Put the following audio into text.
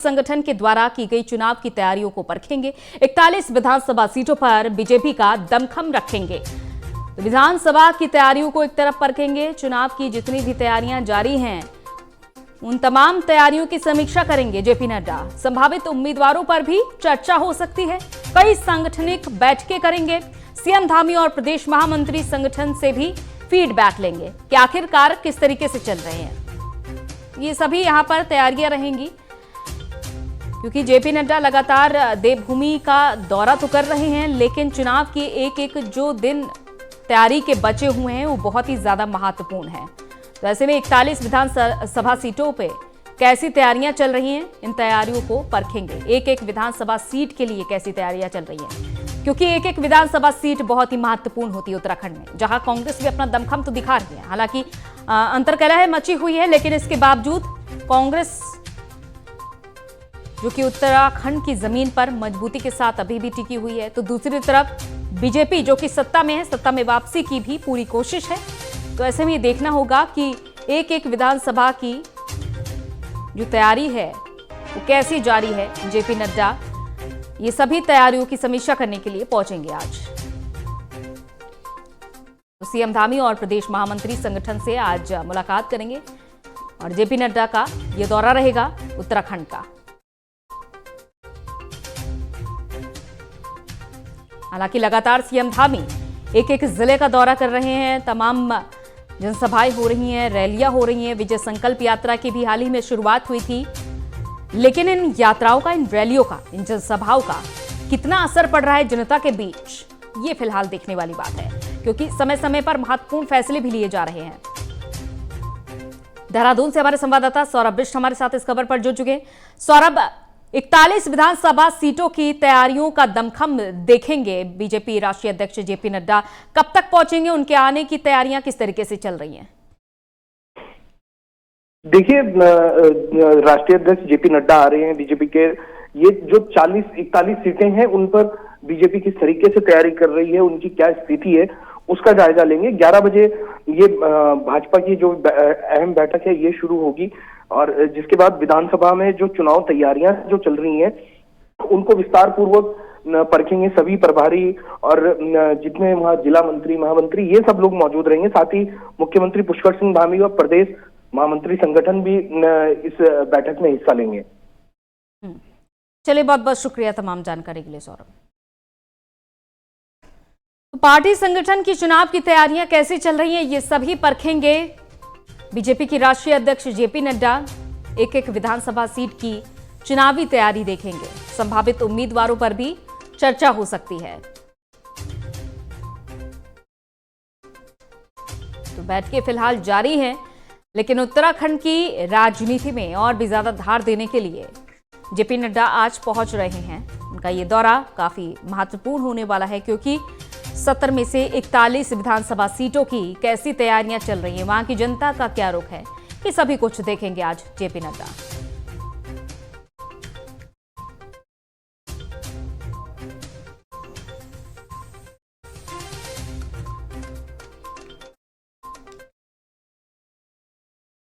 संगठन के द्वारा की गई चुनाव की तैयारियों को परखेंगे। 41 विधानसभा सीटों पर बीजेपी का दमखम रखेंगे। तो विधानसभा की तैयारियों को एक तरफ परखेंगे, चुनाव की जितनी भी तैयारियां जारी हैं उन तमाम तैयारियों की समीक्षा करेंगे जेपी नड्डा। संभावित उम्मीदवारों पर भी चर्चा हो सकती है। कई सांगठनिक बैठकें करेंगे। सीएम धामी और प्रदेश महामंत्री संगठन से भी फीडबैक लेंगे कि आखिरकार किस तरीके से चल रहे हैं। ये सभी यहां पर तैयारियां रहेंगी, क्योंकि जेपी नड्डा लगातार देवभूमि का दौरा तो कर रहे हैं, लेकिन चुनाव के एक एक जो दिन तैयारी के बचे हुए हैं वो बहुत ही ज्यादा महत्वपूर्ण है। तो ऐसे में 41 विधानसभा सीटों पे कैसी तैयारियां चल रही हैं, इन तैयारियों को परखेंगे। एक एक विधानसभा सीट के लिए कैसी तैयारियां चल रही हैं, क्योंकि एक एक विधानसभा सीट बहुत ही महत्वपूर्ण होती है उत्तराखंड में, जहां कांग्रेस भी अपना दमखम तो दिखा रही है। हालांकि अंतर्कलह मची हुई है, लेकिन इसके बावजूद कांग्रेस जो कि उत्तराखंड की जमीन पर मजबूती के साथ अभी भी टिकी हुई है, तो दूसरी तरफ बीजेपी जो कि सत्ता में है, सत्ता में वापसी की भी पूरी कोशिश है। तो ऐसे में ये देखना होगा कि एक एक विधानसभा की जो तैयारी है वो कैसी जारी है। जेपी नड्डा ये सभी तैयारियों की समीक्षा करने के लिए पहुंचेंगे आज। तो सीएम धामी और प्रदेश महामंत्री संगठन से आज मुलाकात करेंगे और जेपी नड्डा का ये दौरा रहेगा उत्तराखंड का। हालांकि लगातार सीएम धामी एक एक जिले का दौरा कर रहे हैं, तमाम जनसभाएं हो रही हैं, रैलियां हो रही हैं। विजय संकल्प यात्रा की भी हाल ही में शुरुआत हुई थी, लेकिन इन यात्राओं का, इन रैलियों का, इन जनसभाओं का कितना असर पड़ रहा है जनता के बीच, ये फिलहाल देखने वाली बात है, क्योंकि समय समय पर महत्वपूर्ण फैसले भी लिए जा रहे हैं। देहरादून से हमारे संवाददाता सौरभ बिष्ट हमारे साथ इस खबर पर जुड़ चुके हैं। सौरभ, 41 विधानसभा सीटों की तैयारियों का दमखम देखेंगे बीजेपी राष्ट्रीय अध्यक्ष जेपी नड्डा। कब तक पहुंचेंगे, उनके आने की तैयारियां किस तरीके से चल रही हैं? देखिए, राष्ट्रीय अध्यक्ष जेपी नड्डा आ रहे हैं। बीजेपी के ये जो 41 सीटें हैं उन पर बीजेपी किस तरीके से तैयारी कर रही है, उनकी क्या स्थिति है, उसका जायजा लेंगे। 11 बजे ये भाजपा की जो अहम बैठक है ये शुरू होगी, और जिसके बाद विधानसभा में जो चुनाव तैयारियां जो चल रही हैं उनको विस्तार पूर्वक परखेंगे। सभी प्रभारी और जितने वहां जिला मंत्री, महामंत्री, ये सब लोग मौजूद रहेंगे। साथ ही मुख्यमंत्री पुष्कर सिंह धामी और प्रदेश महामंत्री संगठन भी इस बैठक में हिस्सा लेंगे। चलिए, बहुत बहुत शुक्रिया तमाम जानकारी के लिए सौरभ। तो पार्टी संगठन की चुनाव की तैयारियां कैसी चल रही हैं, ये सभी परखेंगे बीजेपी की राष्ट्रीय अध्यक्ष जेपी नड्डा। एक एक विधानसभा सीट की चुनावी तैयारी देखेंगे। संभावित उम्मीदवारों पर भी चर्चा हो सकती है। तो बैठकें फिलहाल जारी हैं, लेकिन उत्तराखंड की राजनीति में और भी ज्यादा धार देने के लिए जेपी नड्डा आज पहुंच रहे हैं। उनका ये दौरा काफी महत्वपूर्ण होने वाला है, क्योंकि 70 में से 41 विधानसभा सीटों की कैसी तैयारियां चल रही हैं, वहां की जनता का क्या रुख है, ये सभी कुछ देखेंगे आज जेपी नड्डा।